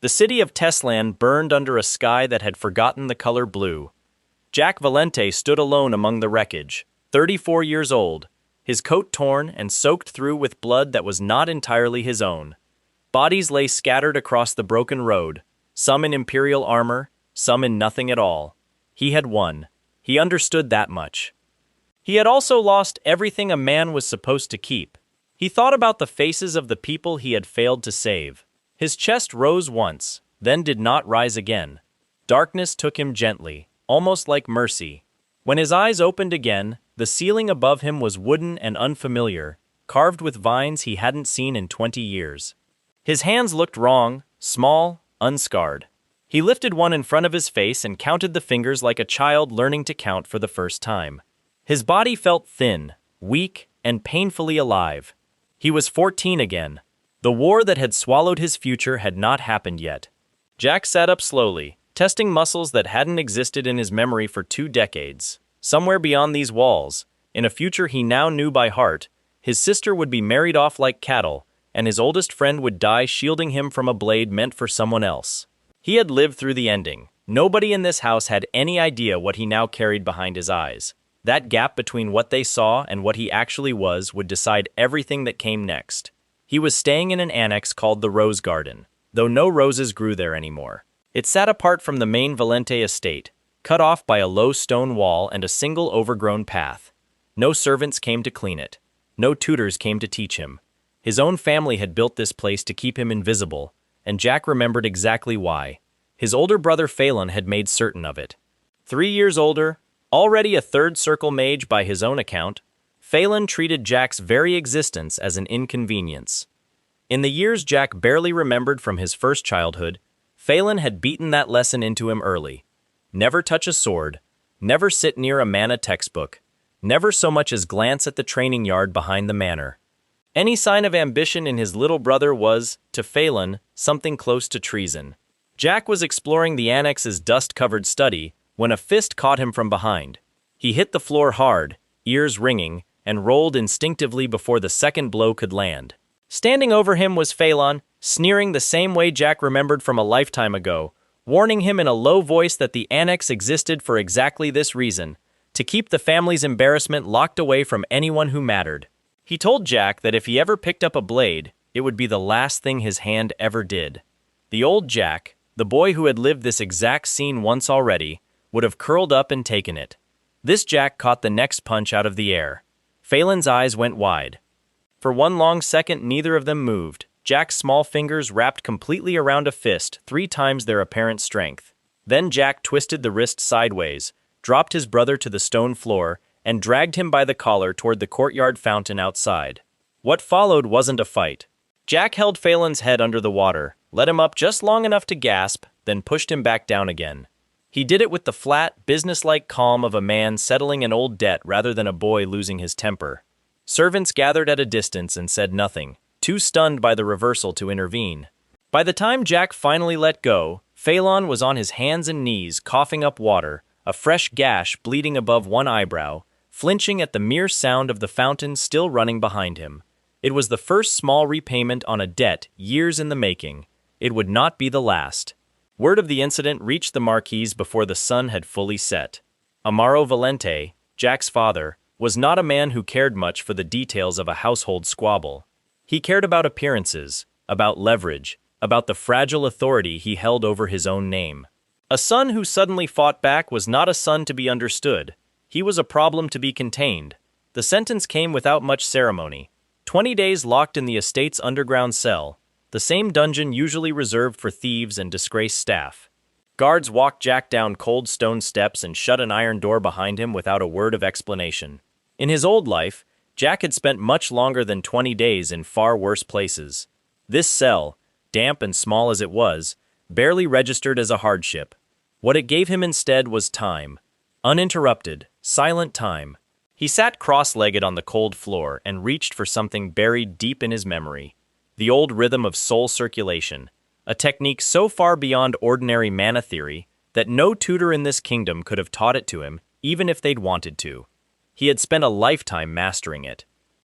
The city of Teslan burned under a sky that had forgotten the color blue. Jack Valente stood alone among the wreckage, 34 years old, his coat torn and soaked through with blood that was not entirely his own. Bodies lay scattered across the broken road, some in imperial armor, some in nothing at all. He had won. He understood that much. He had also lost everything a man was supposed to keep. He thought about the faces of the people he had failed to save. His chest rose once, then did not rise again. Darkness took him gently, almost like mercy. When his eyes opened again, the ceiling above him was wooden and unfamiliar, carved with vines he hadn't seen in 20 years. His hands looked wrong, small, unscarred. He lifted one in front of his face and counted the fingers like a child learning to count for the first time. His body felt thin, weak, and painfully alive. He was 14 again. The war that had swallowed his future had not happened yet. Jack sat up slowly, testing muscles that hadn't existed in his memory for 2 decades. Somewhere beyond these walls, in a future he now knew by heart, his sister would be married off like cattle, and his oldest friend would die shielding him from a blade meant for someone else. He had lived through the ending. Nobody in this house had any idea what he now carried behind his eyes. That gap between what they saw and what he actually was would decide everything that came next. He was staying in an annex called the Rose Garden, though no roses grew there anymore. It sat apart from the main Valente estate, cut off by a low stone wall and a single overgrown path. No servants came to clean it. No tutors came to teach him. His own family had built this place to keep him invisible, and Jack remembered exactly why. His older brother Phelan had made certain of it. 3 years older, already a third circle mage by his own account, Phelan treated Jack's very existence as an inconvenience. In the years Jack barely remembered from his first childhood, Phelan had beaten that lesson into him early. Never touch a sword, never sit near a mana textbook, never so much as glance at the training yard behind the manor. Any sign of ambition in his little brother was, to Phelan, something close to treason. Jack was exploring the annex's dust-covered study when a fist caught him from behind. He hit the floor hard, ears ringing, and rolled instinctively before the second blow could land. Standing over him was Phelan, sneering the same way Jack remembered from a lifetime ago, warning him in a low voice that the annex existed for exactly this reason, to keep the family's embarrassment locked away from anyone who mattered. He told Jack that if he ever picked up a blade, it would be the last thing his hand ever did. The old Jack, the boy who had lived this exact scene once already, would have curled up and taken it. This Jack caught the next punch out of the air. Phelan's eyes went wide. For one long second neither of them moved. Jack's small fingers wrapped completely around a fist 3 times their apparent strength. Then Jack twisted the wrist sideways, dropped his brother to the stone floor, and dragged him by the collar toward the courtyard fountain outside. What followed wasn't a fight. Jack held Phelan's head under the water, let him up just long enough to gasp, then pushed him back down again. He did it with the flat, businesslike calm of a man settling an old debt rather than a boy losing his temper. Servants gathered at a distance and said nothing, too stunned by the reversal to intervene. By the time Jack finally let go, Phelan was on his hands and knees coughing up water, a fresh gash bleeding above one eyebrow, flinching at the mere sound of the fountain still running behind him. It was the first small repayment on a debt years in the making. It would not be the last. Word of the incident reached the Marquis before the sun had fully set. Amaro Valente, Jack's father, was not a man who cared much for the details of a household squabble. He cared about appearances, about leverage, about the fragile authority he held over his own name. A son who suddenly fought back was not a son to be understood. He was a problem to be contained. The sentence came without much ceremony. 20 days locked in the estate's underground cell, the same dungeon usually reserved for thieves and disgraced staff. Guards walked Jack down cold stone steps and shut an iron door behind him without a word of explanation. In his old life, Jack had spent much longer than 20 days in far worse places. This cell, damp and small as it was, barely registered as a hardship. What it gave him instead was time. Uninterrupted, silent time. He sat cross-legged on the cold floor and reached for something buried deep in his memory. The old rhythm of soul circulation, a technique so far beyond ordinary mana theory that no tutor in this kingdom could have taught it to him, even if they'd wanted to. He had spent a lifetime mastering it.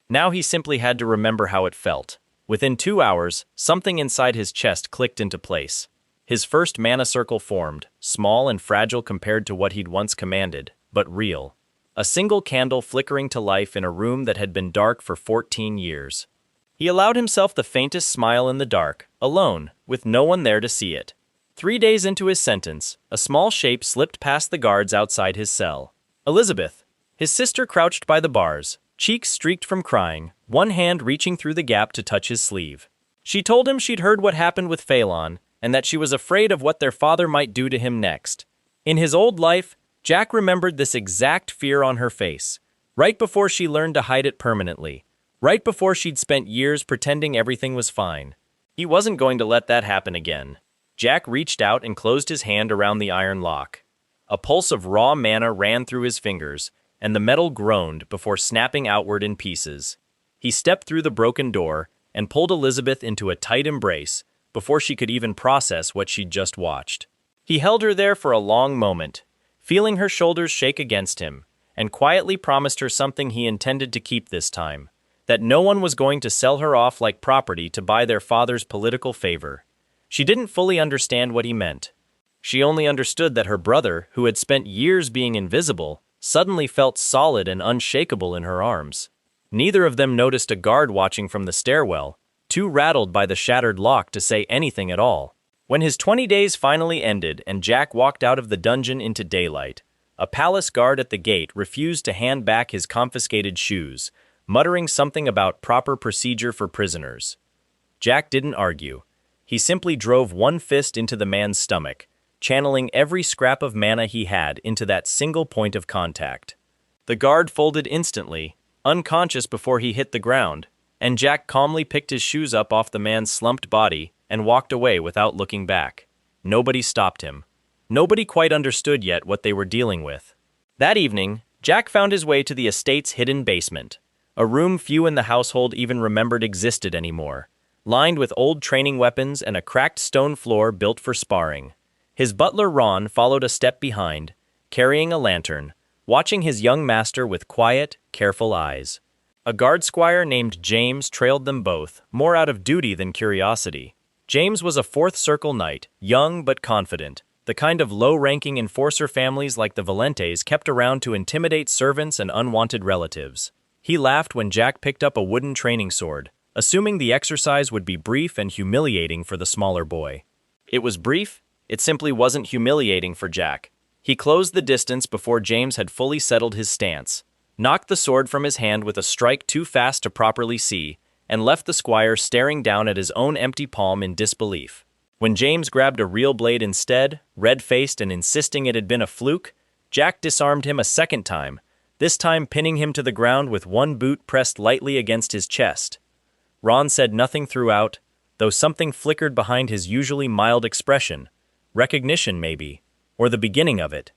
Now he simply had to remember how it felt. Within 2 hours, something inside his chest clicked into place. His first mana circle formed, small and fragile compared to what he'd once commanded, but real. A single candle flickering to life in a room that had been dark for 14 years. He allowed himself the faintest smile in the dark, alone, with no one there to see it. 3 days into his sentence, a small shape slipped past the guards outside his cell. Elizabeth, his sister, crouched by the bars, cheeks streaked from crying, one hand reaching through the gap to touch his sleeve. She told him she'd heard what happened with Phelan, and that she was afraid of what their father might do to him next. In his old life, Jack remembered this exact fear on her face, right before she learned to hide it permanently, right before she'd spent years pretending everything was fine. He wasn't going to let that happen again. Jack reached out and closed his hand around the iron lock. A pulse of raw mana ran through his fingers, and the metal groaned before snapping outward in pieces. He stepped through the broken door and pulled Elizabeth into a tight embrace before she could even process what she'd just watched. He held her there for a long moment, feeling her shoulders shake against him, and quietly promised her something he intended to keep this time, that no one was going to sell her off like property to buy their father's political favor. She didn't fully understand what he meant. She only understood that her brother, who had spent years being invisible, suddenly felt solid and unshakable in her arms. Neither of them noticed a guard watching from the stairwell, too rattled by the shattered lock to say anything at all. When his 20 days finally ended and Jack walked out of the dungeon into daylight, a palace guard at the gate refused to hand back his confiscated shoes, muttering something about proper procedure for prisoners. Jack didn't argue. He simply drove one fist into the man's stomach, channeling every scrap of mana he had into that single point of contact. The guard folded instantly, unconscious before he hit the ground, and Jack calmly picked his shoes up off the man's slumped body and walked away without looking back. Nobody stopped him. Nobody quite understood yet what they were dealing with. That evening, Jack found his way to the estate's hidden basement, a room few in the household even remembered existed anymore, lined with old training weapons and a cracked stone floor built for sparring. His butler Ron followed a step behind, carrying a lantern, watching his young master with quiet, careful eyes. A guard squire named James trailed them both, more out of duty than curiosity. James was a fourth circle knight, young but confident, the kind of low-ranking enforcer families like the Valentes kept around to intimidate servants and unwanted relatives. He laughed when Jack picked up a wooden training sword, assuming the exercise would be brief and humiliating for the smaller boy. It was brief. It simply wasn't humiliating for Jack. He closed the distance before James had fully settled his stance, knocked the sword from his hand with a strike too fast to properly see, and left the squire staring down at his own empty palm in disbelief. When James grabbed a real blade instead, red-faced and insisting it had been a fluke, Jack disarmed him a second time, this time pinning him to the ground with one boot pressed lightly against his chest. Ron said nothing throughout, though something flickered behind his usually mild expression. Recognition, maybe, or the beginning of it.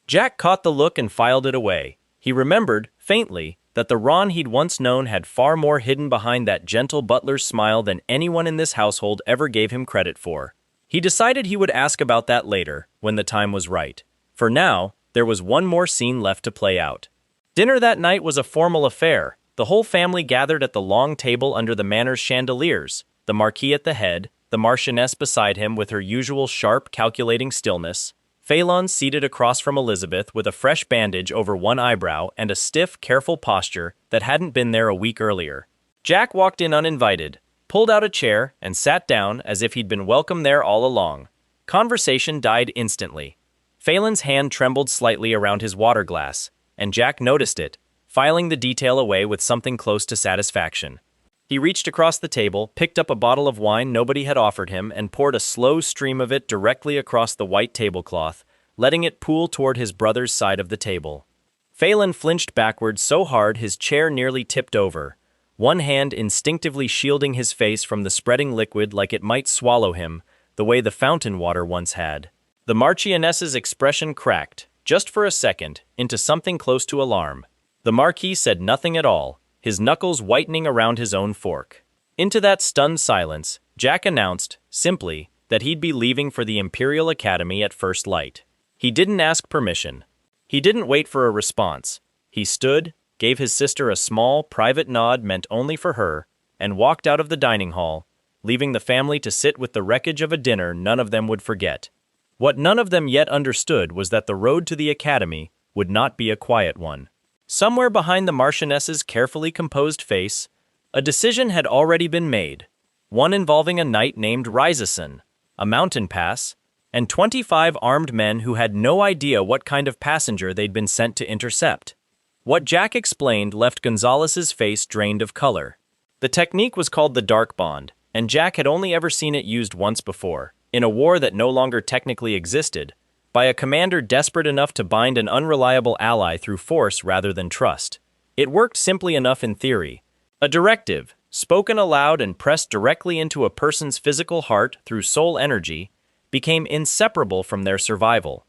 Jack caught the look and filed it away. He remembered, faintly, that the Ron he'd once known had far more hidden behind that gentle butler's smile than anyone in this household ever gave him credit for. He decided he would ask about that later, when the time was right. For now, there was one more scene left to play out. Dinner that night was a formal affair. The whole family gathered at the long table under the manor's chandeliers, the Marquis at the head, the Marchioness beside him with her usual sharp, calculating stillness, Phelan seated across from Elizabeth with a fresh bandage over one eyebrow and a stiff, careful posture that hadn't been there a week earlier. Jack walked in uninvited, pulled out a chair, and sat down as if he'd been welcome there all along. Conversation died instantly. Phelan's hand trembled slightly around his water glass, and Jack noticed it, filing the detail away with something close to satisfaction. He reached across the table, picked up a bottle of wine nobody had offered him, and poured a slow stream of it directly across the white tablecloth, letting it pool toward his brother's side of the table. Phelan flinched backward so hard his chair nearly tipped over, one hand instinctively shielding his face from the spreading liquid like it might swallow him, the way the fountain water once had. The Marchioness's expression cracked, just for a second, into something close to alarm. The Marquis said nothing at all, his knuckles whitening around his own fork. Into that stunned silence, Jack announced, simply, that he'd be leaving for the Imperial Academy at first light. He didn't ask permission. He didn't wait for a response. He stood, gave his sister a small, private nod meant only for her, and walked out of the dining hall, leaving the family to sit with the wreckage of a dinner none of them would forget. What none of them yet understood was that the road to the academy would not be a quiet one. Somewhere behind the Marchioness's carefully composed face, a decision had already been made, one involving a knight named Rizason, a mountain pass, and 25 armed men who had no idea what kind of passenger they'd been sent to intercept. What Jack explained left Gonzalez's face drained of color. The technique was called the dark bond, and Jack had only ever seen it used once before, in a war that no longer technically existed, by a commander desperate enough to bind an unreliable ally through force rather than trust. It worked simply enough in theory. A directive, spoken aloud and pressed directly into a person's physical heart through soul energy, became inseparable from their survival.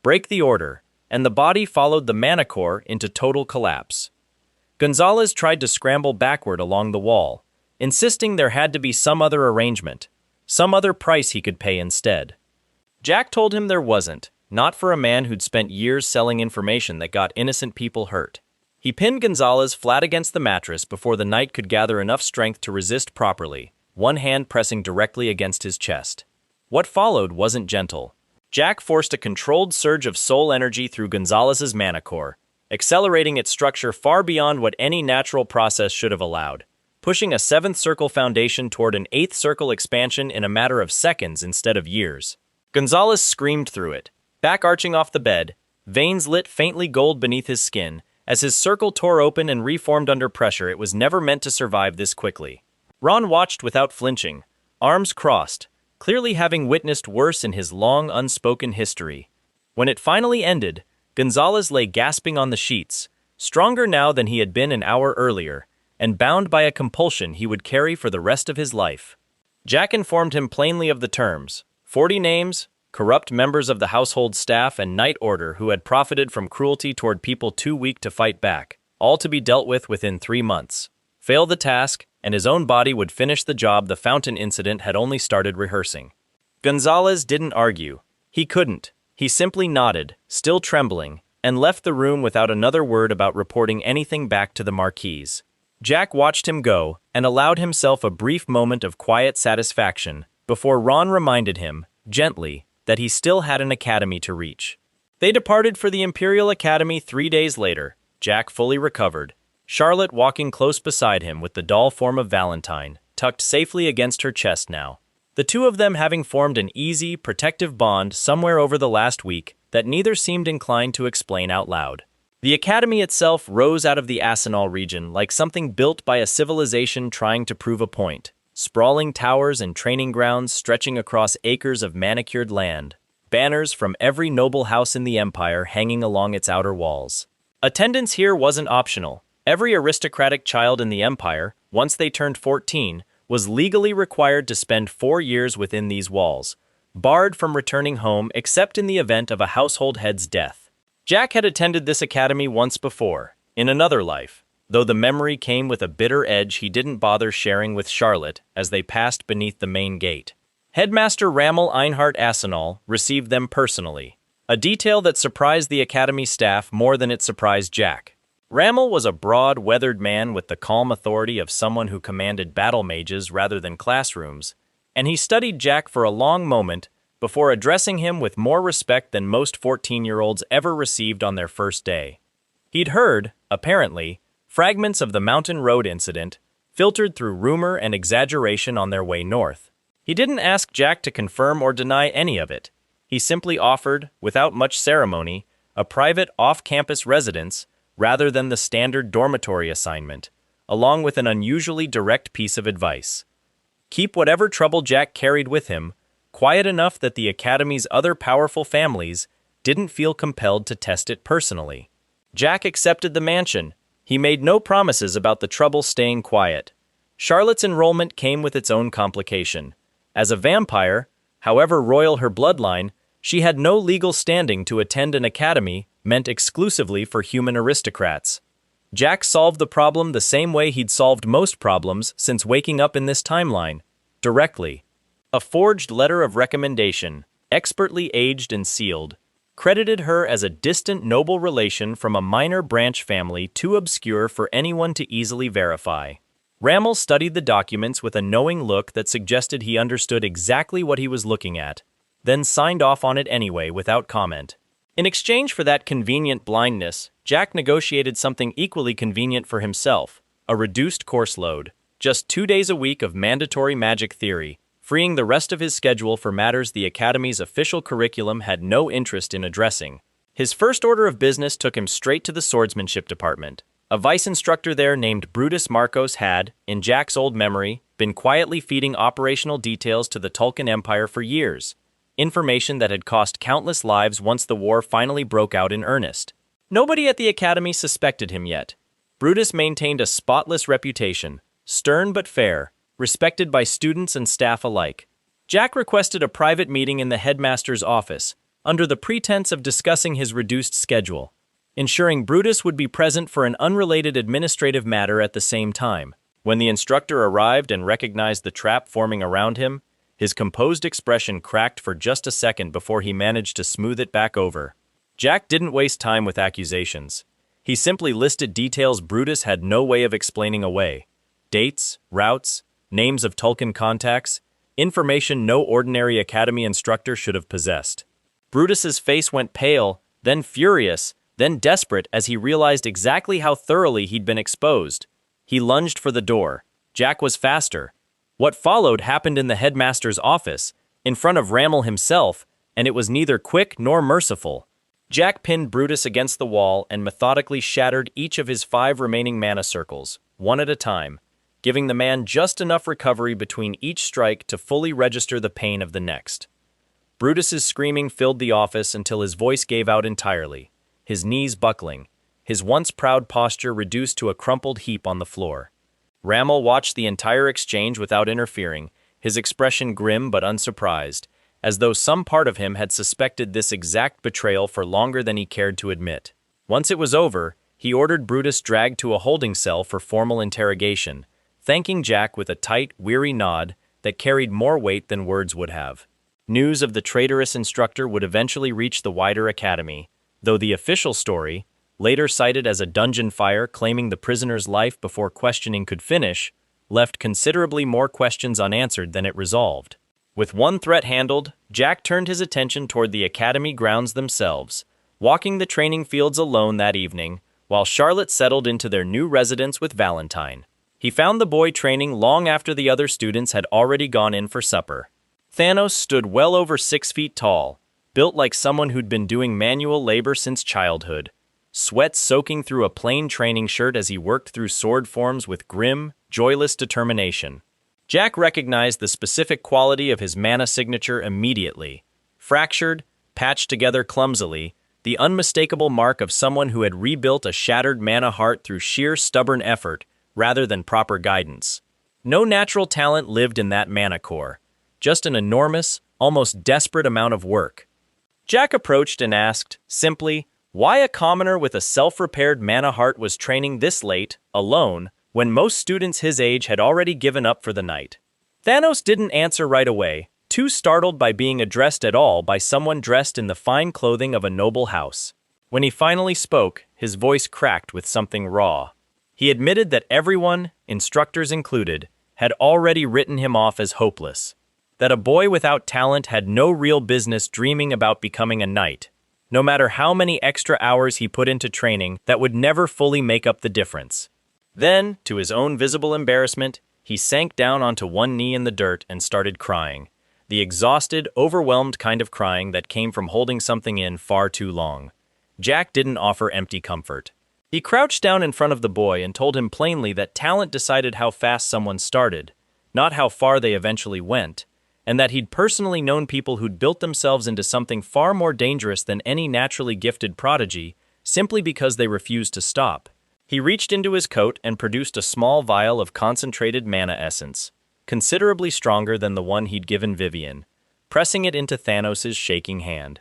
Break the order, and the body followed the manicore into total collapse. Gonzalez tried to scramble backward along the wall, insisting there had to be some other arrangement, some other price he could pay instead. Jack told him there wasn't, not for a man who'd spent years selling information that got innocent people hurt. He pinned Gonzalez flat against the mattress before the knight could gather enough strength to resist properly, one hand pressing directly against his chest. What followed wasn't gentle. Jack forced a controlled surge of soul energy through Gonzalez's manicore, accelerating its structure far beyond what any natural process should have allowed, pushing a 7th circle foundation toward an 8th circle expansion in a matter of seconds instead of years. Gonzalez screamed through it, back arching off the bed, veins lit faintly gold beneath his skin. As his circle tore open and reformed under pressure, it was never meant to survive this quickly. Ron watched without flinching, arms crossed, clearly having witnessed worse in his long, unspoken history. When it finally ended, Gonzalez lay gasping on the sheets, stronger now than he had been an hour earlier, and bound by a compulsion he would carry for the rest of his life. Jack informed him plainly of the terms: 40 names, corrupt members of the household staff and knight order who had profited from cruelty toward people too weak to fight back, all to be dealt with within 3 months. Fail the task, and his own body would finish the job the fountain incident had only started rehearsing. Gonzalez didn't argue. He couldn't. He simply nodded, still trembling, and left the room without another word about reporting anything back to the Marquise. Jack watched him go and allowed himself a brief moment of quiet satisfaction before Ron reminded him, gently, that he still had an academy to reach. They departed for the Imperial Academy 3 days later, Jack fully recovered, Charlotte walking close beside him with the doll form of Valentine, tucked safely against her chest now. The two of them having formed an easy, protective bond somewhere over the last week that neither seemed inclined to explain out loud. The academy itself rose out of the Asinal region like something built by a civilization trying to prove a point. Sprawling towers and training grounds stretching across acres of manicured land, banners from every noble house in the empire hanging along its outer walls. Attendance here wasn't optional. Every aristocratic child in the empire, once they turned 14, was legally required to spend 4 years within these walls, barred from returning home except in the event of a household head's death. Jack had attended this academy once before, in another life, though the memory came with a bitter edge he didn't bother sharing with Charlotte as they passed beneath the main gate. Headmaster Rammel Einhart Asinal received them personally, a detail that surprised the academy staff more than it surprised Jack. Rammel was a broad, weathered man with the calm authority of someone who commanded battle mages rather than classrooms, and he studied Jack for a long moment before addressing him with more respect than most 14-year-olds ever received on their first day. He'd heard, apparently, fragments of the Mountain Road incident, filtered through rumor and exaggeration on their way north. He didn't ask Jack to confirm or deny any of it. He simply offered, without much ceremony, a private off-campus residence rather than the standard dormitory assignment, along with an unusually direct piece of advice. Keep whatever trouble Jack carried with him quiet enough that the Academy's other powerful families didn't feel compelled to test it personally. Jack accepted the mansion. He made no promises about the trouble staying quiet. Charlotte's enrollment came with its own complication. As a vampire, however royal her bloodline, she had no legal standing to attend an academy meant exclusively for human aristocrats. Jack solved the problem the same way he'd solved most problems since waking up in this timeline, directly. A forged letter of recommendation, expertly aged and sealed, credited her as a distant noble relation from a minor branch family too obscure for anyone to easily verify. Rammel studied the documents with a knowing look that suggested he understood exactly what he was looking at, then signed off on it anyway without comment. In exchange for that convenient blindness, Jack negotiated something equally convenient for himself, a reduced course load, just 2 days a week of mandatory magic theory, freeing the rest of his schedule for matters the Academy's official curriculum had no interest in addressing. His first order of business took him straight to the swordsmanship department. A vice instructor there named Brutus Marcos had, in Jack's old memory, been quietly feeding operational details to the Tulkan Empire for years, information that had cost countless lives once the war finally broke out in earnest. Nobody at the Academy suspected him yet. Brutus maintained a spotless reputation, stern but fair, respected by students and staff alike. Jack requested a private meeting in the headmaster's office, under the pretense of discussing his reduced schedule, ensuring Brutus would be present for an unrelated administrative matter at the same time. When the instructor arrived and recognized the trap forming around him, his composed expression cracked for just a second before he managed to smooth it back over. Jack didn't waste time with accusations. He simply listed details Brutus had no way of explaining away. Dates, routes, names of Tulkan contacts, information no ordinary Academy instructor should have possessed. Brutus's face went pale, then furious, then desperate as he realized exactly how thoroughly he'd been exposed. He lunged for the door. Jack was faster. What followed happened in the headmaster's office, in front of Rammel himself, and it was neither quick nor merciful. Jack pinned Brutus against the wall and methodically shattered each of his 5 remaining mana circles, one at a time, giving the man just enough recovery between each strike to fully register the pain of the next. Brutus's screaming filled the office until his voice gave out entirely, his knees buckling, his once proud posture reduced to a crumpled heap on the floor. Rammel watched the entire exchange without interfering, his expression grim but unsurprised, as though some part of him had suspected this exact betrayal for longer than he cared to admit. Once it was over, he ordered Brutus dragged to a holding cell for formal interrogation, thanking Jack with a tight, weary nod that carried more weight than words would have. News of the traitorous instructor would eventually reach the wider academy, though the official story, later cited as a dungeon fire claiming the prisoner's life before questioning could finish, left considerably more questions unanswered than it resolved. With one threat handled, Jack turned his attention toward the academy grounds themselves, walking the training fields alone that evening, while Charlotte settled into their new residence with Valentine. He found the boy training long after the other students had already gone in for supper. Thanos stood well over 6 feet tall, built like someone who'd been doing manual labor since childhood, sweat soaking through a plain training shirt as he worked through sword forms with grim, joyless determination. Jack recognized the specific quality of his mana signature immediately. Fractured, patched together clumsily, the unmistakable mark of someone who had rebuilt a shattered mana heart through sheer stubborn effort rather than proper guidance. No natural talent lived in that mana core, just an enormous, almost desperate amount of work. Jack approached and asked, simply, why a commoner with a self-repaired mana heart was training this late, alone, when most students his age had already given up for the night. Thanos didn't answer right away, too startled by being addressed at all by someone dressed in the fine clothing of a noble house. When he finally spoke, his voice cracked with something raw. He admitted that everyone, instructors included, had already written him off as hopeless. That a boy without talent had no real business dreaming about becoming a knight. No matter how many extra hours he put into training, that would never fully make up the difference. Then, to his own visible embarrassment, he sank down onto one knee in the dirt and started crying. The exhausted, overwhelmed kind of crying that came from holding something in far too long. Jack didn't offer empty comfort. He crouched down in front of the boy and told him plainly that talent decided how fast someone started, not how far they eventually went, and that he'd personally known people who'd built themselves into something far more dangerous than any naturally gifted prodigy, simply because they refused to stop. He reached into his coat and produced a small vial of concentrated mana essence, considerably stronger than the one he'd given Vivian, pressing it into Thanos' shaking hand.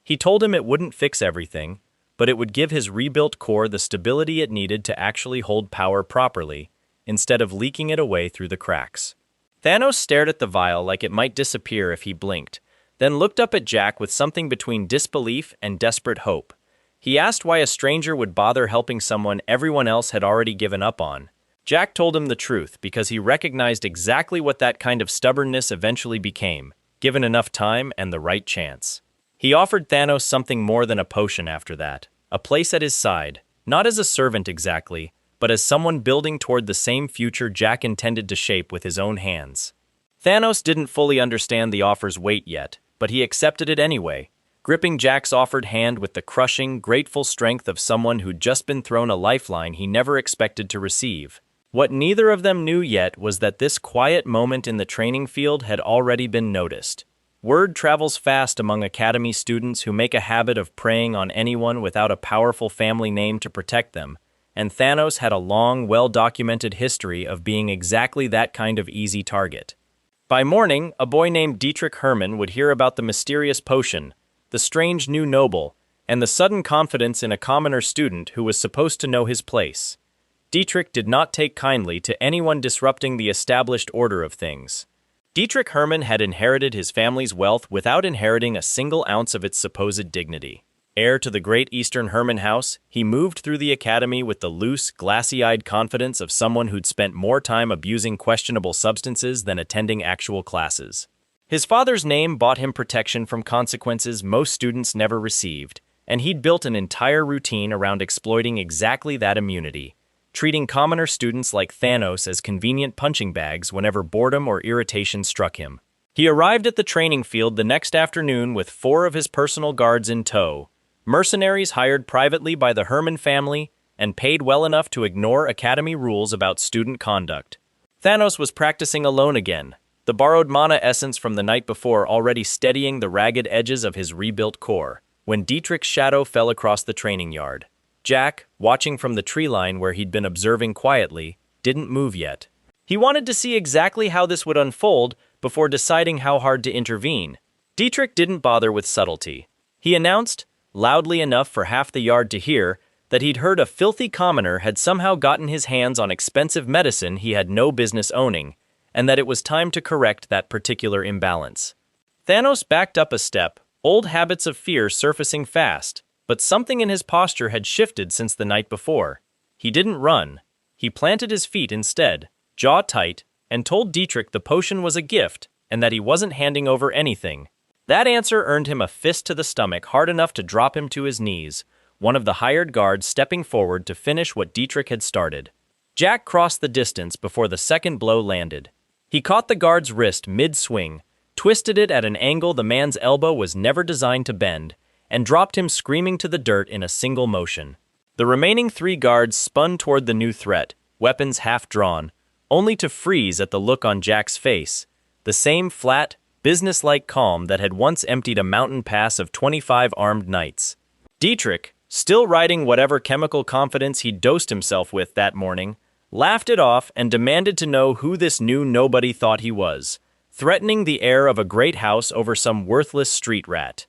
He told him it wouldn't fix everything, but it would give his rebuilt core the stability it needed to actually hold power properly, instead of leaking it away through the cracks. Thanos stared at the vial like it might disappear if he blinked, then looked up at Jack with something between disbelief and desperate hope. He asked why a stranger would bother helping someone everyone else had already given up on. Jack told him the truth because he recognized exactly what that kind of stubbornness eventually became, given enough time and the right chance. He offered Thanos something more than a potion after that, a place at his side, not as a servant exactly, but as someone building toward the same future Jack intended to shape with his own hands. Thanos didn't fully understand the offer's weight yet, but he accepted it anyway, gripping Jack's offered hand with the crushing, grateful strength of someone who'd just been thrown a lifeline he never expected to receive. What neither of them knew yet was that this quiet moment in the training field had already been noticed. Word travels fast among Academy students who make a habit of preying on anyone without a powerful family name to protect them, and Thanos had a long, well-documented history of being exactly that kind of easy target. By morning, a boy named Dietrich Hermann would hear about the mysterious potion, the strange new noble, and the sudden confidence in a commoner student who was supposed to know his place. Dietrich did not take kindly to anyone disrupting the established order of things. Dietrich Hermann had inherited his family's wealth without inheriting a single ounce of its supposed dignity. Heir to the great Eastern Hermann house, he moved through the academy with the loose, glassy-eyed confidence of someone who'd spent more time abusing questionable substances than attending actual classes. His father's name bought him protection from consequences most students never received, and he'd built an entire routine around exploiting exactly that immunity, treating commoner students like Thanos as convenient punching bags whenever boredom or irritation struck him. He arrived at the training field the next afternoon with 4 of his personal guards in tow, mercenaries hired privately by the Hermann family and paid well enough to ignore academy rules about student conduct. Thanos was practicing alone again, the borrowed mana essence from the night before already steadying the ragged edges of his rebuilt core, when Dietrich's shadow fell across the training yard. Jack, watching from the tree line where he'd been observing quietly, didn't move yet. He wanted to see exactly how this would unfold before deciding how hard to intervene. Dietrich didn't bother with subtlety. He announced, loudly enough for half the yard to hear, that he'd heard a filthy commoner had somehow gotten his hands on expensive medicine he had no business owning, and that it was time to correct that particular imbalance. Thanos backed up a step, old habits of fear surfacing fast, but something in his posture had shifted since the night before. He didn't run. He planted his feet instead, jaw tight, and told Dietrich the potion was a gift and that he wasn't handing over anything. That answer earned him a fist to the stomach hard enough to drop him to his knees, one of the hired guards stepping forward to finish what Dietrich had started. Jack crossed the distance before the second blow landed. He caught the guard's wrist mid-swing, twisted it at an angle the man's elbow was never designed to bend, and dropped him screaming to the dirt in a single motion. The remaining 3 guards spun toward the new threat, weapons half drawn, only to freeze at the look on Jack's face, the same flat, businesslike calm that had once emptied a mountain pass of 25 armed knights. Dietrich, still riding whatever chemical confidence he'd dosed himself with that morning, laughed it off and demanded to know who this new nobody thought he was, threatening the heir of a great house over some worthless street rat.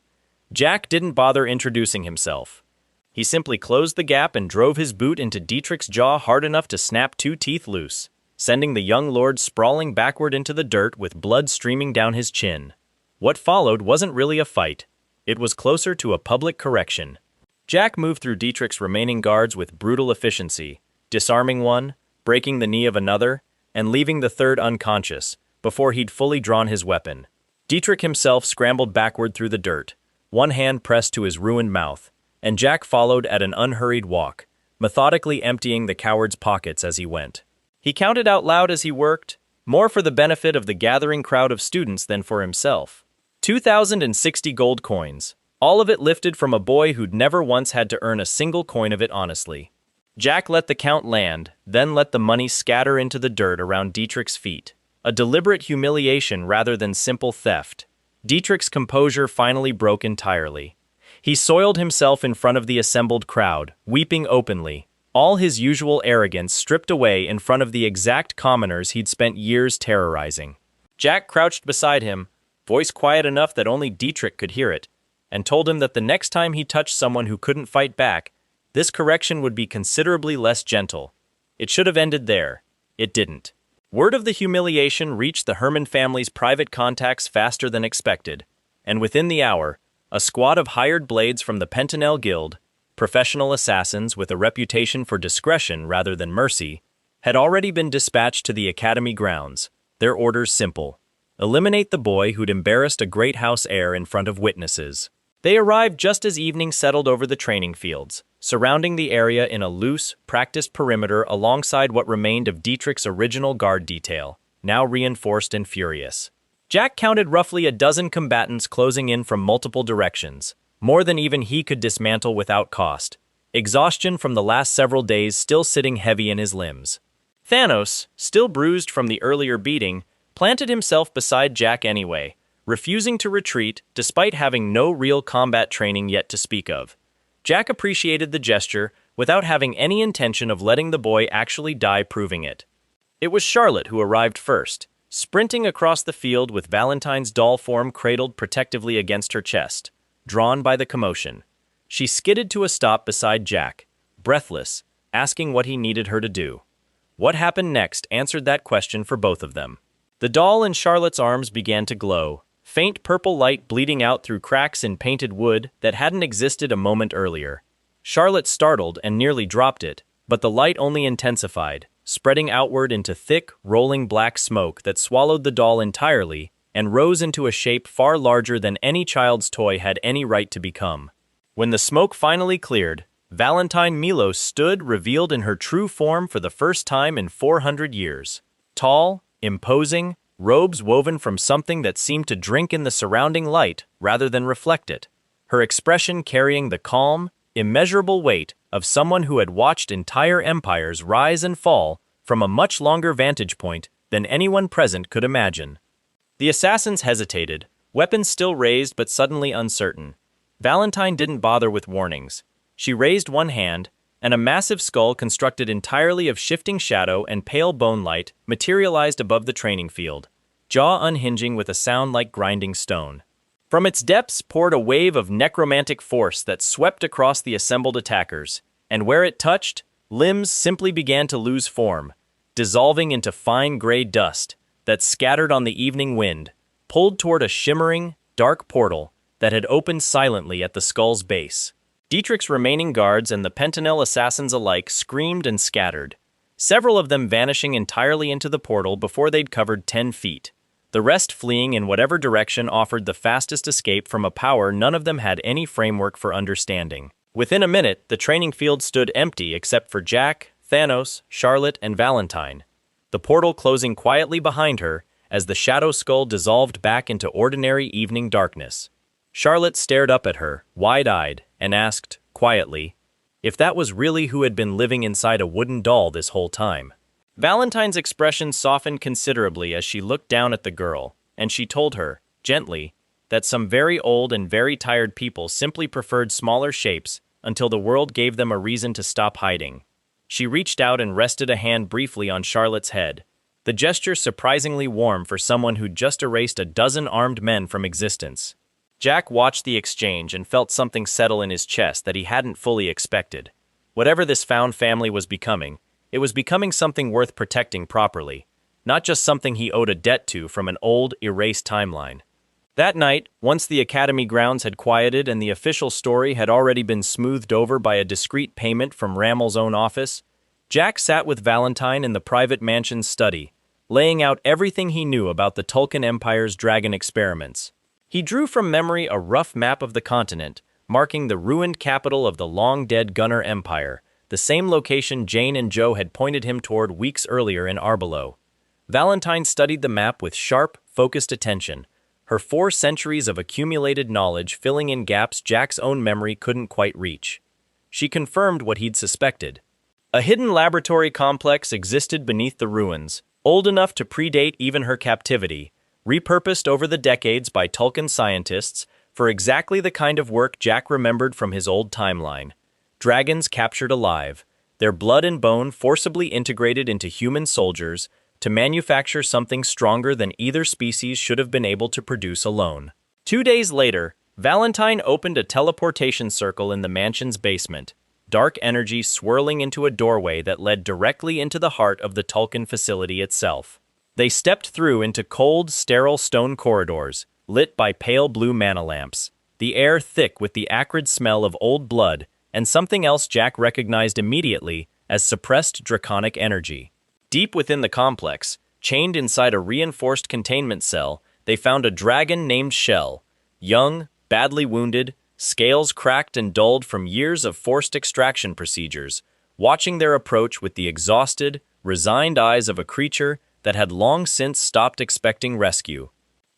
Jack didn't bother introducing himself. He simply closed the gap and drove his boot into Dietrich's jaw hard enough to snap 2 teeth loose, sending the young lord sprawling backward into the dirt with blood streaming down his chin. What followed wasn't really a fight. It was closer to a public correction. Jack moved through Dietrich's remaining guards with brutal efficiency, disarming one, breaking the knee of another, and leaving the third unconscious, before he'd fully drawn his weapon. Dietrich himself scrambled backward through the dirt, one hand pressed to his ruined mouth, and Jack followed at an unhurried walk, methodically emptying the coward's pockets as he went. He counted out loud as he worked, more for the benefit of the gathering crowd of students than for himself. 2,060 gold coins, all of it lifted from a boy who'd never once had to earn a single coin of it honestly. Jack let the count land, then let the money scatter into the dirt around Dietrich's feet. A deliberate humiliation rather than simple theft. Dietrich's composure finally broke entirely. He soiled himself in front of the assembled crowd, weeping openly, all his usual arrogance stripped away in front of the exact commoners he'd spent years terrorizing. Jack crouched beside him, voice quiet enough that only Dietrich could hear it, and told him that the next time he touched someone who couldn't fight back, this correction would be considerably less gentle. It should have ended there. It didn't. Word of the humiliation reached the Hermann family's private contacts faster than expected, and within the hour, a squad of hired blades from the Pentanel Guild, professional assassins with a reputation for discretion rather than mercy, had already been dispatched to the academy grounds, their orders simple. Eliminate the boy who'd embarrassed a great house heir in front of witnesses. They arrived just as evening settled over the training fields, surrounding the area in a loose, practiced perimeter alongside what remained of Dietrich's original guard detail, now reinforced and furious. Jack counted roughly a dozen combatants closing in from multiple directions, more than even he could dismantle without cost, exhaustion from the last several days still sitting heavy in his limbs. Thanos, still bruised from the earlier beating, planted himself beside Jack anyway, refusing to retreat despite having no real combat training yet to speak of. Jack appreciated the gesture without having any intention of letting the boy actually die proving it. It was Charlotte who arrived first, sprinting across the field with Valentine's doll form cradled protectively against her chest, drawn by the commotion. She skidded to a stop beside Jack, breathless, asking what he needed her to do. What happened next answered that question for both of them. The doll in Charlotte's arms began to glow, faint purple light bleeding out through cracks in painted wood that hadn't existed a moment earlier. Charlotte startled and nearly dropped it, but the light only intensified, spreading outward into thick, rolling black smoke that swallowed the doll entirely and rose into a shape far larger than any child's toy had any right to become. When the smoke finally cleared, Valentine Milos stood revealed in her true form for the first time in 400 years. Tall, imposing, robes woven from something that seemed to drink in the surrounding light rather than reflect it, her expression carrying the calm, immeasurable weight of someone who had watched entire empires rise and fall from a much longer vantage point than anyone present could imagine. The assassins hesitated, weapons still raised but suddenly uncertain. Valentine didn't bother with warnings. She raised one hand, and a massive skull constructed entirely of shifting shadow and pale bone light materialized above the training field, jaw unhinging with a sound like grinding stone. From its depths poured a wave of necromantic force that swept across the assembled attackers, and where it touched, limbs simply began to lose form, dissolving into fine gray dust that scattered on the evening wind, pulled toward a shimmering, dark portal that had opened silently at the skull's base. Dietrich's remaining guards and the Pentanel assassins alike screamed and scattered, several of them vanishing entirely into the portal before they'd covered 10 feet, the rest fleeing in whatever direction offered the fastest escape from a power none of them had any framework for understanding. Within a minute, the training field stood empty except for Jack, Thanos, Charlotte, and Valentine, the portal closing quietly behind her as the shadow skull dissolved back into ordinary evening darkness. Charlotte stared up at her, wide-eyed, and asked, quietly, if that was really who had been living inside a wooden doll this whole time. Valentine's expression softened considerably as she looked down at the girl, and she told her, gently, that some very old and very tired people simply preferred smaller shapes until the world gave them a reason to stop hiding. She reached out and rested a hand briefly on Charlotte's head, the gesture surprisingly warm for someone who'd just erased a dozen armed men from existence. Jack watched the exchange and felt something settle in his chest that he hadn't fully expected. Whatever this found family was becoming, it was becoming something worth protecting properly, not just something he owed a debt to from an old, erased timeline. That night, once the academy grounds had quieted and the official story had already been smoothed over by a discreet payment from Rammel's own office, Jack sat with Valentine in the private mansion's study, laying out everything he knew about the Tulkun Empire's dragon experiments. He drew from memory a rough map of the continent, marking the ruined capital of the long-dead Gunnar Empire, the same location Jane and Joe had pointed him toward weeks earlier in Arbelo. Valentine studied the map with sharp, focused attention, her 4 centuries of accumulated knowledge filling in gaps Jack's own memory couldn't quite reach. She confirmed what he'd suspected. A hidden laboratory complex existed beneath the ruins, old enough to predate even her captivity, repurposed over the decades by Tulkun scientists for exactly the kind of work Jack remembered from his old timeline. Dragons captured alive, their blood and bone forcibly integrated into human soldiers to manufacture something stronger than either species should have been able to produce alone. 2 days later, Valentine opened a teleportation circle in the mansion's basement, dark energy swirling into a doorway that led directly into the heart of the Tulkun facility itself. They stepped through into cold, sterile stone corridors, lit by pale blue mana lamps, the air thick with the acrid smell of old blood and something else Jack recognized immediately as suppressed draconic energy. Deep within the complex, chained inside a reinforced containment cell, they found a dragon named Shell. Young, badly wounded, scales cracked and dulled from years of forced extraction procedures, watching their approach with the exhausted, resigned eyes of a creature that had long since stopped expecting rescue.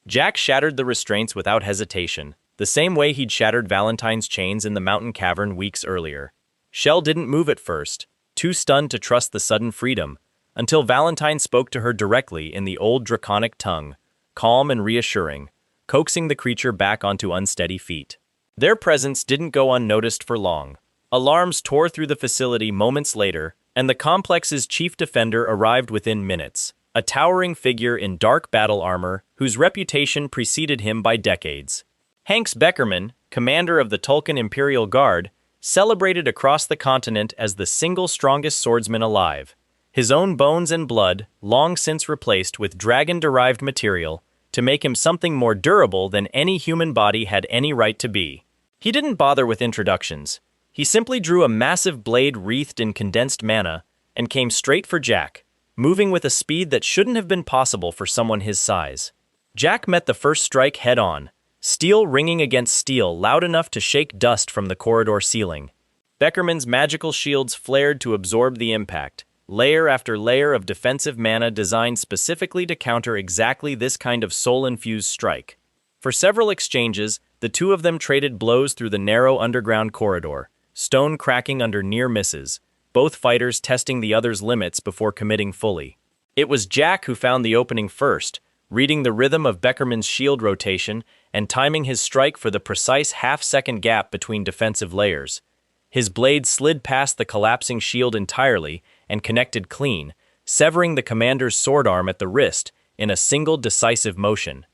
Jack shattered the restraints without hesitation, the same way he'd shattered Valentine's chains in the mountain cavern weeks earlier. Shell didn't move at first, too stunned to trust the sudden freedom, until Valentine spoke to her directly in the old draconic tongue, calm and reassuring, coaxing the creature back onto unsteady feet. Their presence didn't go unnoticed for long. Alarms tore through the facility moments later, and the complex's chief defender arrived within minutes, a towering figure in dark battle armor whose reputation preceded him by decades. Hanks Beckerman, commander of the Tulkun Imperial Guard, celebrated across the continent as the single strongest swordsman alive, his own bones and blood long since replaced with dragon-derived material to make him something more durable than any human body had any right to be. He didn't bother with introductions. He simply drew a massive blade wreathed in condensed mana and came straight for Jack, moving with a speed that shouldn't have been possible for someone his size. Jack met the first strike head-on, steel ringing against steel loud enough to shake dust from the corridor ceiling. Beckerman's magical shields flared to absorb the impact, layer after layer of defensive mana designed specifically to counter exactly this kind of soul-infused strike. For several exchanges, the two of them traded blows through the narrow underground corridor, stone cracking under near misses, both fighters testing the other's limits before committing fully. It was Jack who found the opening first, reading the rhythm of Beckerman's shield rotation and timing his strike for the precise half-second gap between defensive layers. His blade slid past the collapsing shield entirely and connected clean, severing the commander's sword arm at the wrist in a single decisive motion.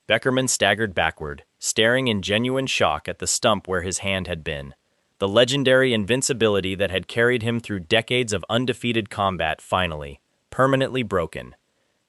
Beckerman staggered backward, staring in genuine shock at the stump where his hand had been. The legendary invincibility that had carried him through decades of undefeated combat finally, permanently broken.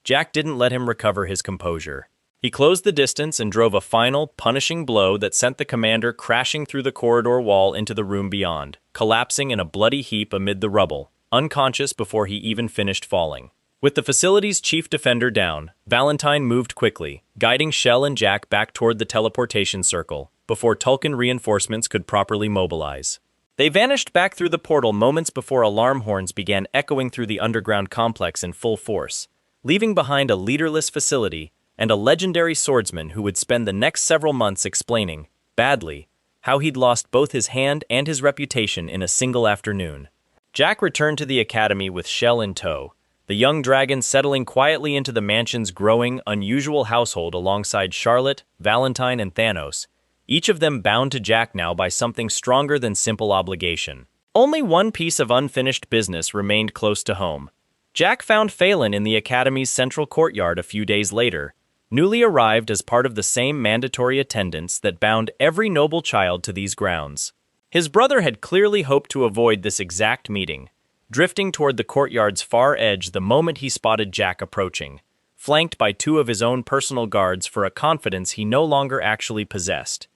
Jack didn't let him recover his composure. He closed the distance and drove a final, punishing blow that sent the commander crashing through the corridor wall into the room beyond, collapsing in a bloody heap amid the rubble, unconscious before he even finished falling. With the facility's chief defender down, Valentine moved quickly, guiding Shell and Jack back toward the teleportation circle, before Tulkun reinforcements could properly mobilize. They vanished back through the portal moments before alarm horns began echoing through the underground complex in full force, leaving behind a leaderless facility and a legendary swordsman who would spend the next several months explaining, badly, how he'd lost both his hand and his reputation in a single afternoon. Jack returned to the academy with Shell in tow, the young dragon settling quietly into the mansion's growing, unusual household alongside Charlotte, Valentine, and Thanos, each of them bound to Jack now by something stronger than simple obligation. Only one piece of unfinished business remained close to home. Jack found Phelan in the academy's central courtyard a few days later, newly arrived as part of the same mandatory attendance that bound every noble child to these grounds. His brother had clearly hoped to avoid this exact meeting, drifting toward the courtyard's far edge the moment he spotted Jack approaching, flanked by two of his own personal guards for a confidence he no longer actually possessed.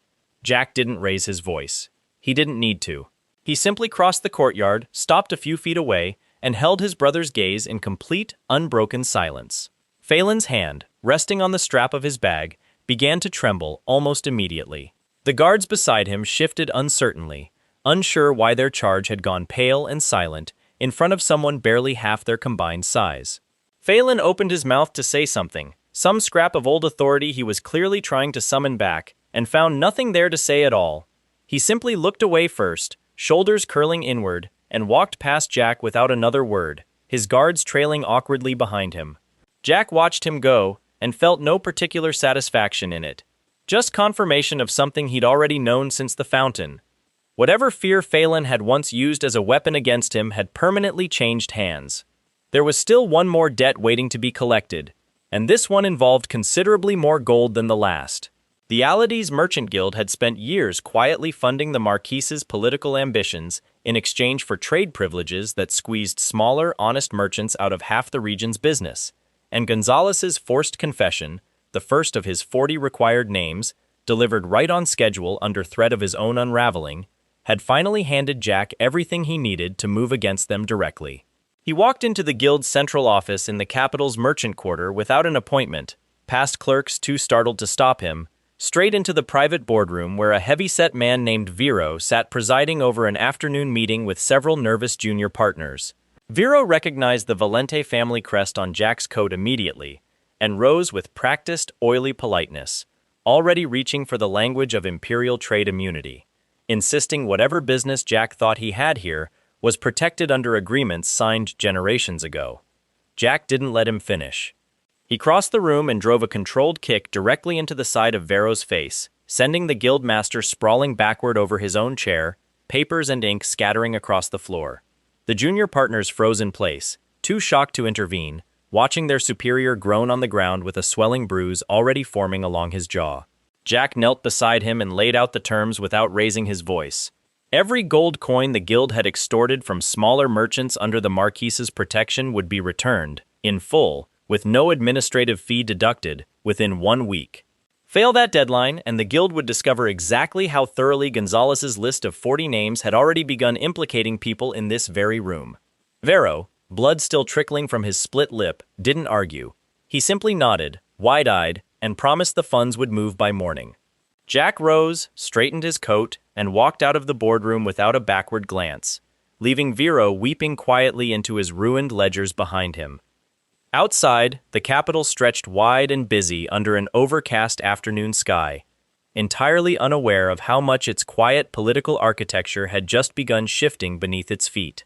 Jack didn't raise his voice. He didn't need to. He simply crossed the courtyard, stopped a few feet away, and held his brother's gaze in complete, unbroken silence. Phelan's hand, resting on the strap of his bag, began to tremble almost immediately. The guards beside him shifted uncertainly, unsure why their charge had gone pale and silent in front of someone barely half their combined size. Phelan opened his mouth to say something, some scrap of old authority he was clearly trying to summon back, and found nothing there to say at all. He simply looked away first, shoulders curling inward, and walked past Jack without another word, his guards trailing awkwardly behind him. Jack watched him go, and felt no particular satisfaction in it. Just confirmation of something he'd already known since the fountain. Whatever fear Phelan had once used as a weapon against him had permanently changed hands. There was still one more debt waiting to be collected, and this one involved considerably more gold than the last. The Alades Merchant Guild had spent years quietly funding the Marquise's political ambitions in exchange for trade privileges that squeezed smaller, honest merchants out of half the region's business, and Gonzalez's forced confession, the first of his 40 required names, delivered right on schedule under threat of his own unraveling, had finally handed Jack everything he needed to move against them directly. He walked into the guild's central office in the capital's merchant quarter without an appointment, past clerks too startled to stop him, straight into the private boardroom where a heavy-set man named Vero sat presiding over an afternoon meeting with several nervous junior partners. Vero recognized the Valente family crest on Jack's coat immediately, and rose with practiced, oily politeness, already reaching for the language of imperial trade immunity, insisting whatever business Jack thought he had here was protected under agreements signed generations ago. Jack didn't let him finish. He crossed the room and drove a controlled kick directly into the side of Vero's face, sending the guild master sprawling backward over his own chair, papers and ink scattering across the floor. The junior partners froze in place, too shocked to intervene, watching their superior groan on the ground with a swelling bruise already forming along his jaw. Jack knelt beside him and laid out the terms without raising his voice. Every gold coin the guild had extorted from smaller merchants under the Marquise's protection would be returned, in full, with no administrative fee deducted, within 1 week. Fail that deadline, and the guild would discover exactly how thoroughly Gonzalez's list of 40 names had already begun implicating people in this very room. Vero, blood still trickling from his split lip, didn't argue. He simply nodded, wide-eyed, and promised the funds would move by morning. Jack rose, straightened his coat, and walked out of the boardroom without a backward glance, leaving Vero weeping quietly into his ruined ledgers behind him. Outside, the capital stretched wide and busy under an overcast afternoon sky, entirely unaware of how much its quiet political architecture had just begun shifting beneath its feet.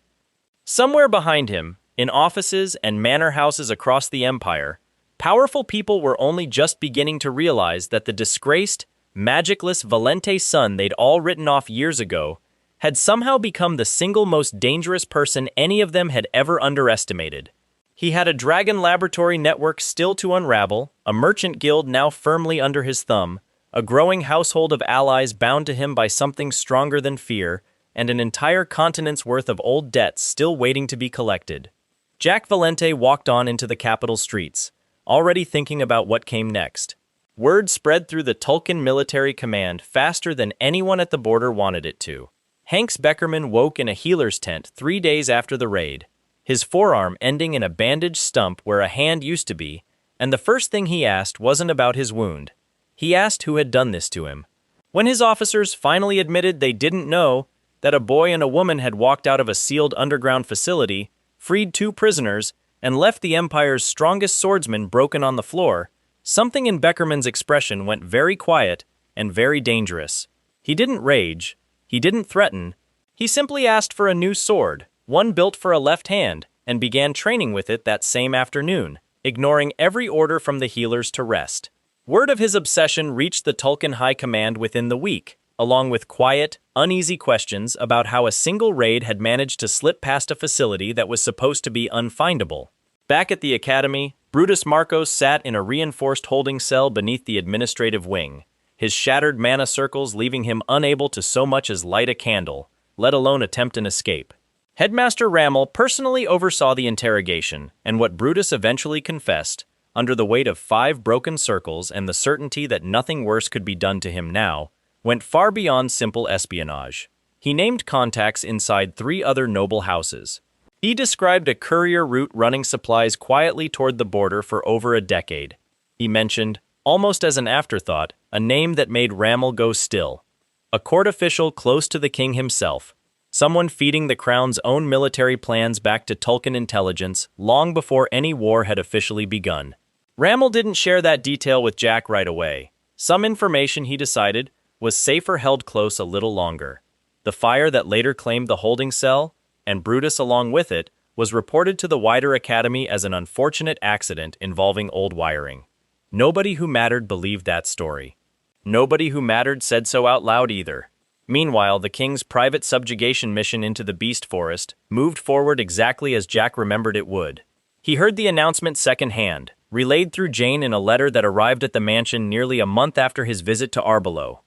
Somewhere behind him, in offices and manor houses across the empire, powerful people were only just beginning to realize that the disgraced, magicless Valente son they'd all written off years ago had somehow become the single most dangerous person any of them had ever underestimated. He had a dragon laboratory network still to unravel, a merchant guild now firmly under his thumb, a growing household of allies bound to him by something stronger than fear, and an entire continent's worth of old debts still waiting to be collected. Jack Valente walked on into the capital streets, already thinking about what came next. Word spread through the Tulkun military command faster than anyone at the border wanted it to. Hanks Beckerman woke in a healer's tent 3 days after the raid, his forearm ending in a bandaged stump where a hand used to be, and the first thing he asked wasn't about his wound. He asked who had done this to him. When his officers finally admitted they didn't know, that a boy and a woman had walked out of a sealed underground facility, freed 2 prisoners, and left the Empire's strongest swordsman broken on the floor, something in Beckerman's expression went very quiet and very dangerous. He didn't rage, he didn't threaten, he simply asked for a new sword, one built for a left hand, and began training with it that same afternoon, ignoring every order from the healers to rest. Word of his obsession reached the Tulkun High Command within the week, along with quiet, uneasy questions about how a single raid had managed to slip past a facility that was supposed to be unfindable. Back at the academy, Brutus Marcos sat in a reinforced holding cell beneath the administrative wing, his shattered mana circles leaving him unable to so much as light a candle, let alone attempt an escape. Headmaster Rammel personally oversaw the interrogation, and what Brutus eventually confessed, under the weight of 5 broken circles and the certainty that nothing worse could be done to him now, went far beyond simple espionage. He named contacts inside 3 other noble houses. He described a courier route running supplies quietly toward the border for over a decade. He mentioned, almost as an afterthought, a name that made Rammel go still. A court official close to the king himself. Someone feeding the crown's own military plans back to Tulkun intelligence long before any war had officially begun. Rammel didn't share that detail with Jack right away. Some information, he decided, was safer held close a little longer. The fire that later claimed the holding cell, and Brutus along with it, was reported to the wider academy as an unfortunate accident involving old wiring. Nobody who mattered believed that story. Nobody who mattered said so out loud either. Meanwhile, the king's private subjugation mission into the Beast Forest moved forward exactly as Jack remembered it would. He heard the announcement secondhand, relayed through Jane in a letter that arrived at the mansion nearly a month after his visit to Arbelo.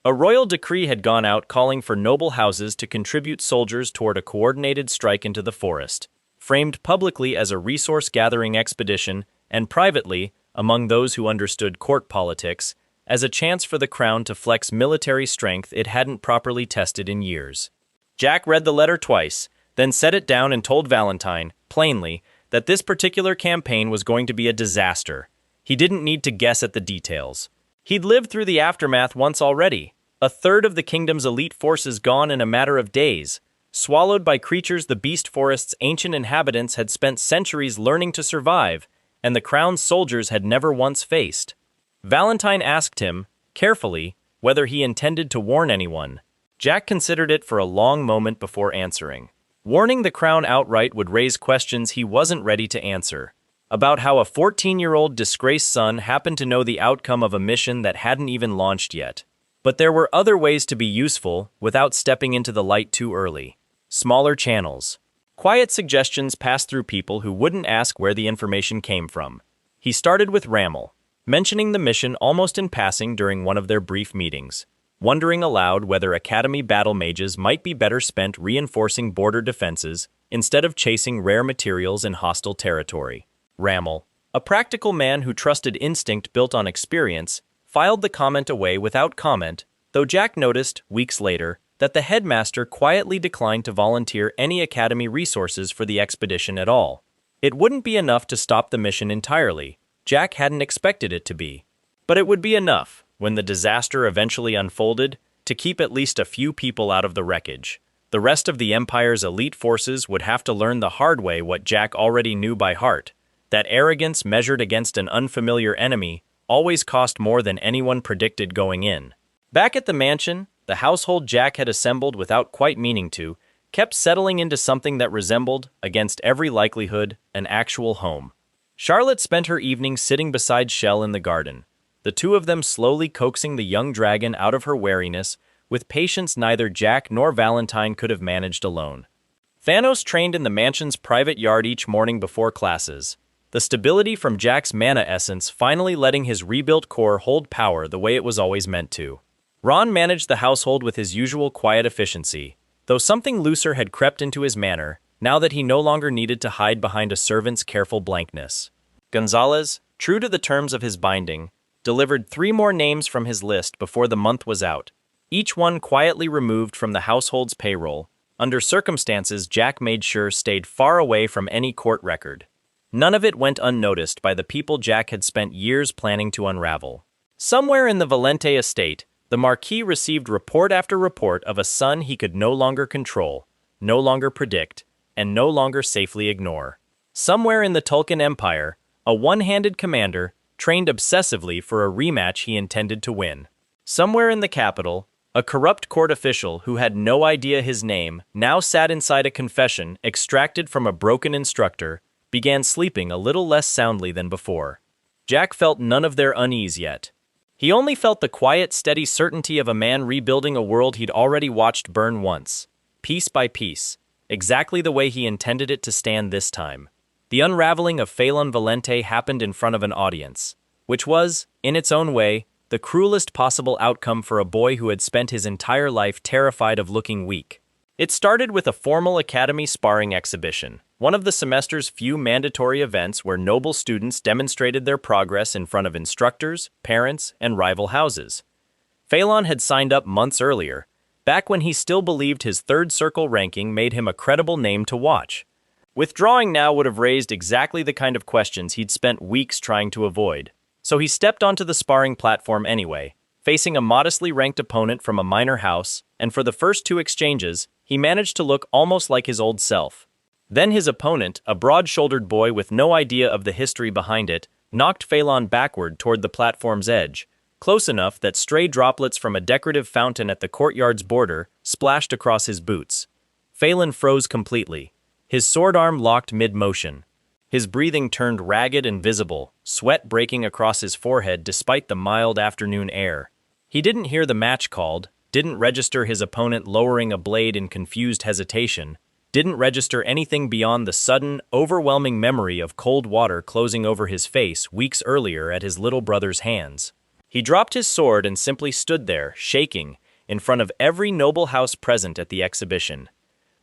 A royal decree had gone out calling for noble houses to contribute soldiers toward a coordinated strike into the forest, framed publicly as a resource-gathering expedition and privately, among those who understood court politics, as a chance for the crown to flex military strength it hadn't properly tested in years. Jack read the letter twice, then set it down and told Valentine, plainly, that this particular campaign was going to be a disaster. He didn't need to guess at the details. He'd lived through the aftermath once already. A third of the kingdom's elite forces gone in a matter of days, swallowed by creatures the beast forest's ancient inhabitants had spent centuries learning to survive, and the crown's soldiers had never once faced. Valentine asked him, carefully, whether he intended to warn anyone. Jack considered it for a long moment before answering. Warning the crown outright would raise questions he wasn't ready to answer. About how a 14-year-old disgraced son happened to know the outcome of a mission that hadn't even launched yet. But there were other ways to be useful without stepping into the light too early. Smaller channels. Quiet suggestions passed through people who wouldn't ask where the information came from. He started with Rammel, mentioning the mission almost in passing during one of their brief meetings, wondering aloud whether Academy battle mages might be better spent reinforcing border defenses instead of chasing rare materials in hostile territory. Rammel, a practical man who trusted instinct built on experience, filed the comment away without comment, though Jack noticed, weeks later, that the headmaster quietly declined to volunteer any Academy resources for the expedition at all. It wouldn't be enough to stop the mission entirely. Jack hadn't expected it to be. But it would be enough, when the disaster eventually unfolded, to keep at least a few people out of the wreckage. The rest of the Empire's elite forces would have to learn the hard way what Jack already knew by heart, that arrogance measured against an unfamiliar enemy always cost more than anyone predicted going in. Back at the mansion, the household Jack had assembled without quite meaning to, kept settling into something that resembled, against every likelihood, an actual home. Charlotte spent her evening sitting beside Shell in the garden, the two of them slowly coaxing the young dragon out of her wariness, with patience neither Jack nor Valentine could have managed alone. Thanos trained in the mansion's private yard each morning before classes, the stability from Jack's mana essence finally letting his rebuilt core hold power the way it was always meant to. Ron managed the household with his usual quiet efficiency, though something looser had crept into his manner, now that he no longer needed to hide behind a servant's careful blankness. Gonzalez, true to the terms of his binding, delivered 3 more names from his list before the month was out, each one quietly removed from the household's payroll, under circumstances Jack made sure stayed far away from any court record. None of it went unnoticed by the people Jack had spent years planning to unravel. Somewhere in the Valente estate, the Marquis received report after report of a son he could no longer control, no longer predict, and no longer safely ignore. Somewhere in the Tulkan Empire, a one-handed commander trained obsessively for a rematch he intended to win. Somewhere in the capital, a corrupt court official who had no idea his name now sat inside a confession extracted from a broken instructor, began sleeping a little less soundly than before. Jack felt none of their unease yet. He only felt the quiet, steady certainty of a man rebuilding a world he'd already watched burn once, piece by piece, exactly the way he intended it to stand this time. The unraveling of Phelan Valente happened in front of an audience, which was, in its own way, the cruelest possible outcome for a boy who had spent his entire life terrified of looking weak. It started with a formal Academy sparring exhibition, one of the semester's few mandatory events where noble students demonstrated their progress in front of instructors, parents, and rival houses. Phelan had signed up months earlier, back when he still believed his third circle ranking made him a credible name to watch. Withdrawing now would have raised exactly the kind of questions he'd spent weeks trying to avoid, so he stepped onto the sparring platform anyway, facing a modestly ranked opponent from a minor house, and for the first 2 exchanges, he managed to look almost like his old self. Then his opponent, a broad-shouldered boy with no idea of the history behind it, knocked Phelan backward toward the platform's edge, close enough that stray droplets from a decorative fountain at the courtyard's border splashed across his boots. Phelan froze completely, his sword arm locked mid-motion. His breathing turned ragged and visible, sweat breaking across his forehead despite the mild afternoon air. He didn't hear the match called, didn't register his opponent lowering a blade in confused hesitation, didn't register anything beyond the sudden, overwhelming memory of cold water closing over his face weeks earlier at his little brother's hands. He dropped his sword and simply stood there, shaking, in front of every noble house present at the exhibition.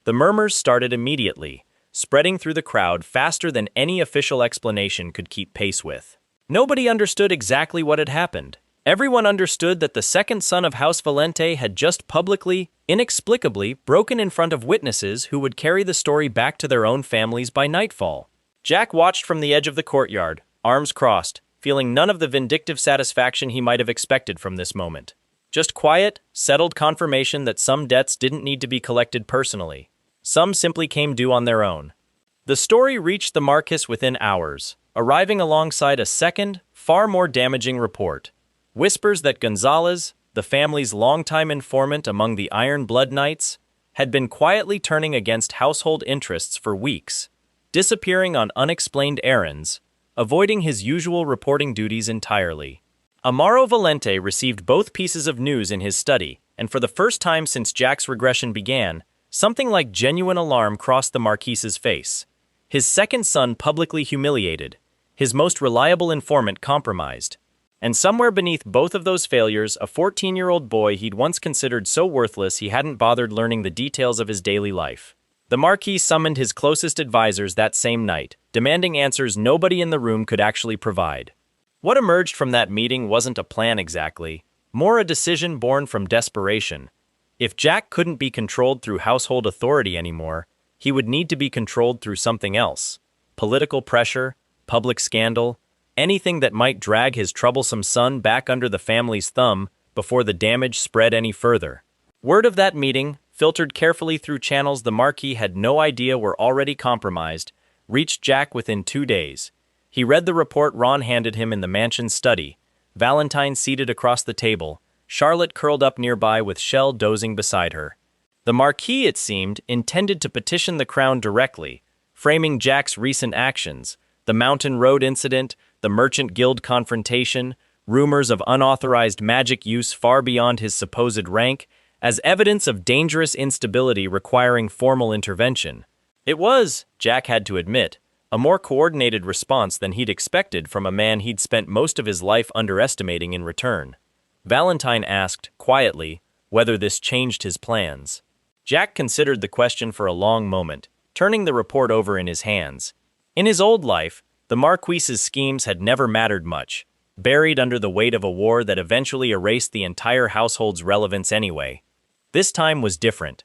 The murmurs started immediately, spreading through the crowd faster than any official explanation could keep pace with. Nobody understood exactly what had happened. Everyone understood that the second son of House Valente had just publicly, inexplicably, broken in front of witnesses who would carry the story back to their own families by nightfall. Jack watched from the edge of the courtyard, arms crossed, feeling none of the vindictive satisfaction he might have expected from this moment. Just quiet, settled confirmation that some debts didn't need to be collected personally. Some simply came due on their own. The story reached the Marquis within hours, arriving alongside a second, far more damaging report. Whispers that Gonzalez, the family's longtime informant among the Iron Blood Knights, had been quietly turning against household interests for weeks, disappearing on unexplained errands, avoiding his usual reporting duties entirely. Amaro Valente received both pieces of news in his study, and for the first time since Jack's regression began, something like genuine alarm crossed the Marquis's face. His second son publicly humiliated, his most reliable informant compromised. And somewhere beneath both of those failures, a 14-year-old boy he'd once considered so worthless he hadn't bothered learning the details of his daily life. The Marquis summoned his closest advisors that same night, demanding answers nobody in the room could actually provide. What emerged from that meeting wasn't a plan exactly, more a decision born from desperation. If Jack couldn't be controlled through household authority anymore, he would need to be controlled through something else. Political pressure, public scandal, anything that might drag his troublesome son back under the family's thumb before the damage spread any further. Word of that meeting, filtered carefully through channels the Marquis had no idea were already compromised, reached Jack within 2 days. He read the report Ron handed him in the mansion's study, Valentine seated across the table, Charlotte curled up nearby with Shell dozing beside her. The Marquis, it seemed, intended to petition the Crown directly, framing Jack's recent actions, the Mountain Road incident, the Merchant Guild confrontation, rumors of unauthorized magic use far beyond his supposed rank, as evidence of dangerous instability requiring formal intervention. It was, Jack had to admit, a more coordinated response than he'd expected from a man he'd spent most of his life underestimating in return. Valentine asked, quietly, whether this changed his plans. Jack considered the question for a long moment, turning the report over in his hands. In his old life, the Marquis's schemes had never mattered much, buried under the weight of a war that eventually erased the entire household's relevance anyway. This time was different.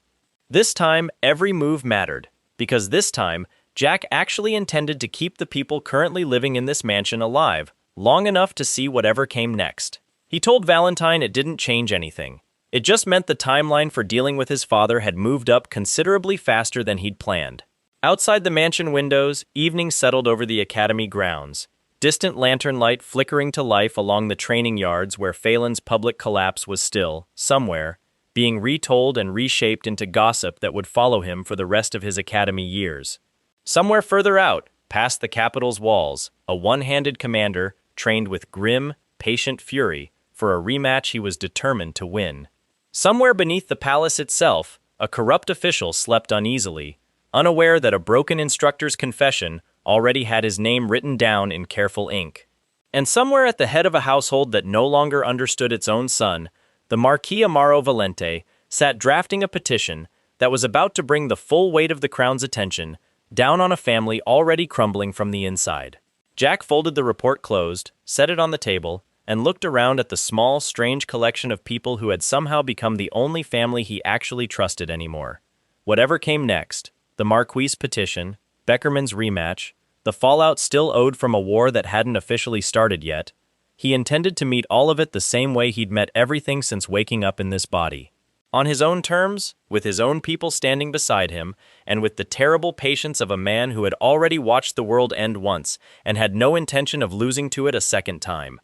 This time, every move mattered, because this time, Jack actually intended to keep the people currently living in this mansion alive, long enough to see whatever came next. He told Valentine it didn't change anything. It just meant the timeline for dealing with his father had moved up considerably faster than he'd planned. Outside the mansion windows, evening settled over the academy grounds, distant lantern light flickering to life along the training yards where Phelan's public collapse was still, somewhere, being retold and reshaped into gossip that would follow him for the rest of his academy years. Somewhere further out, past the capital's walls, a one-handed commander, trained with grim, patient fury, for a rematch he was determined to win. Somewhere beneath the palace itself, a corrupt official slept uneasily, unaware that a broken instructor's confession already had his name written down in careful ink. And somewhere at the head of a household that no longer understood its own son, the Marquis Amaro Valente sat drafting a petition that was about to bring the full weight of the crown's attention down on a family already crumbling from the inside. Jack folded the report closed, set it on the table, and looked around at the small, strange collection of people who had somehow become the only family he actually trusted anymore. Whatever came next, the Marquis' petition, Beckerman's rematch, the fallout still owed from a war that hadn't officially started yet, he intended to meet all of it the same way he'd met everything since waking up in this body. On his own terms, with his own people standing beside him, and with the terrible patience of a man who had already watched the world end once and had no intention of losing to it a second time.